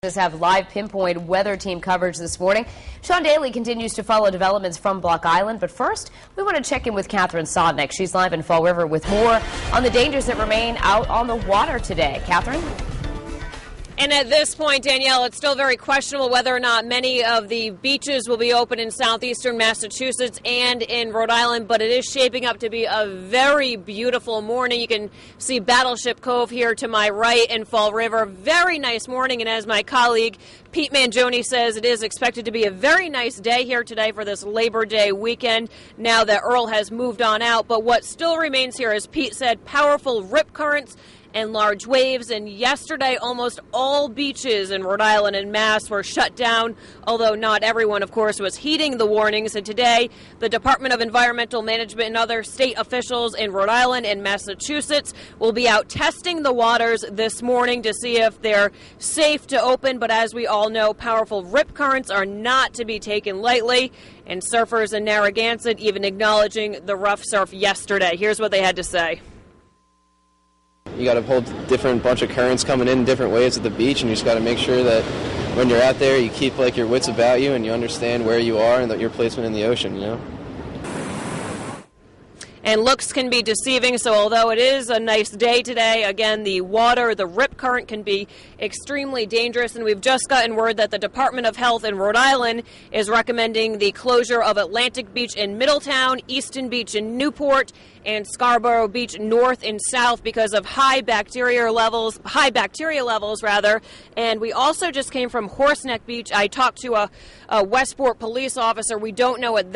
Have live pinpoint weather team coverage this morning. Sean Daly continues to follow developments from Block Island, but first we want to check in with Catherine Sodnick. She's live in Fall River with more on the dangers that remain out on the water today. Catherine? And at this point, Danielle, it's still very questionable whether or not many of the beaches will be open in southeastern Massachusetts and in Rhode Island, but it is shaping up to be a very beautiful morning. You can see Battleship Cove here to my right in Fall River. Very nice morning, and as my colleague Pete Mangione says, it is expected to be a very nice day here today for this Labor Day weekend now that Earl has moved on out. But what still remains here, as Pete said, powerful rip currents and large waves, and yesterday almost all beaches in Rhode Island and Mass were shut down, although not everyone, of course, was heeding the warnings. And today, the Department of Environmental Management and other state officials in Rhode Island and Massachusetts will be out testing the waters this morning to see if they're safe to open. But as we all know, powerful rip currents are not to be taken lightly, and surfers in Narragansett even acknowledging the rough surf yesterday. Here's what they had to say. You got a whole different bunch of currents coming in different ways at the beach, and you just got to make sure that when you're out there, you keep like your wits about you and you understand where you are and that your placement in the ocean, you know? And looks can be deceiving, so although it is a nice day today, again, the water, the rip current can be extremely dangerous. And we've just gotten word that the Department of Health in Rhode Island is recommending the closure of Atlantic Beach in Middletown, Easton Beach in Newport, and Scarborough Beach north and south because of high bacteria levels. And we also just came from Horseneck Beach. I talked to a Westport police officer. We don't know at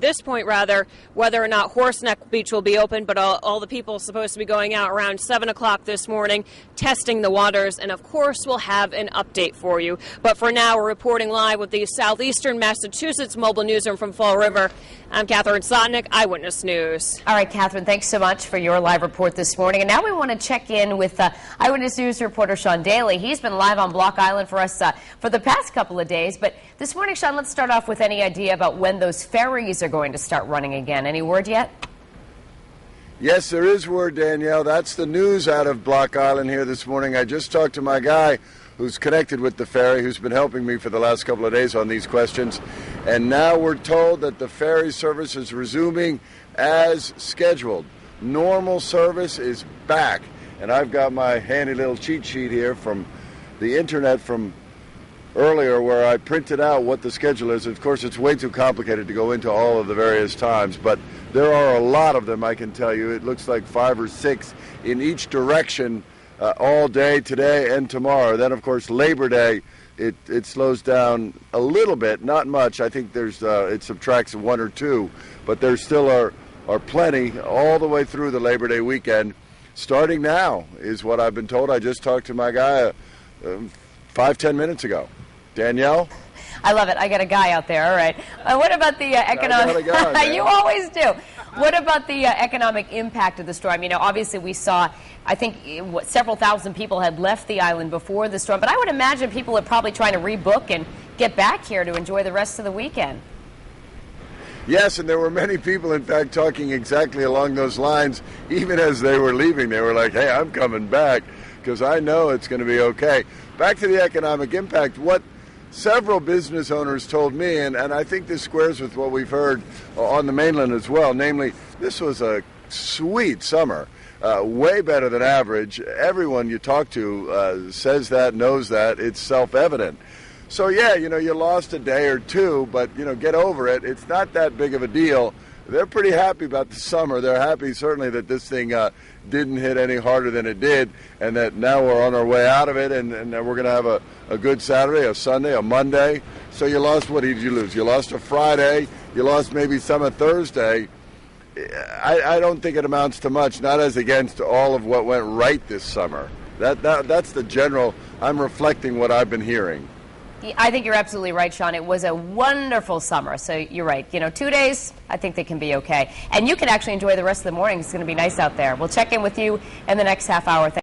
this point whether or not Horseneck Beach will be open, but all the people are supposed to be going out around 7 o'clock this morning, testing the waters, and of course we'll have an update for you. But for now, we're reporting live with the Southeastern Massachusetts Mobile Newsroom from Fall River. I'm Catherine Sodnick, Eyewitness News. All right, Catherine, thanks so much for your live report this morning. And now we want to check in with Eyewitness News reporter Sean Daly. He's been live on Block Island for us for the past couple of days. But this morning, Sean, let's start off with any idea about when those ferries are going to start running again. Any word yet? Yes, there is word, Danielle. That's the news out of Block Island here this morning. I just talked to my guy who's connected with the ferry, who's been helping me for the last couple of days on these questions. And now we're told that the ferry service is resuming as scheduled. Normal service is back. And I've got my handy little cheat sheet here from the internet from earlier where I printed out what the schedule is. Of course, it's way too complicated to go into all of the various times, but there are a lot of them, I can tell you. It looks like 5 or 6 in each direction all day today and tomorrow. Then, of course, Labor Day, it slows down a little bit, not much. I think there's it subtracts 1 or 2, but there still are plenty all the way through the Labor Day weekend. Starting now is what I've been told. I just talked to my guy 5-10 minutes ago. Danielle? I love it. I got a guy out there. All right. What about the economic? You always do. What about the economic impact of the storm? You know, obviously we saw, I think, several thousand people had left the island before the storm, but I would imagine people are probably trying to rebook and get back here to enjoy the rest of the weekend. Yes, and there were many people, in fact, talking exactly along those lines. Even as they were leaving, they were like, hey, I'm coming back because I know it's going to be okay. Back to the economic impact. What several business owners told me, and I think this squares with what we've heard on the mainland as well, namely, this was a sweet summer, way better than average. Everyone you talk to says that, knows that. It's self-evident. So, yeah, you know, you lost a day or two, but, you know, get over it. It's not that big of a deal. They're pretty happy about the summer. They're happy, certainly, that this thing didn't hit any harder than it did, and that now we're on our way out of it, and we're going to have a good Saturday, a Sunday, a Monday. So you lost, what did you lose? You lost a Friday. You lost maybe some of Thursday. I don't think it amounts to much, not as against all of what went right this summer. That's the general, I'm reflecting what I've been hearing. I think you're absolutely right, Sean. It was a wonderful summer, so you're right. You know, 2 days, I think they can be okay. And you can actually enjoy the rest of the morning. It's going to be nice out there. We'll check in with you in the next half hour. Thanks.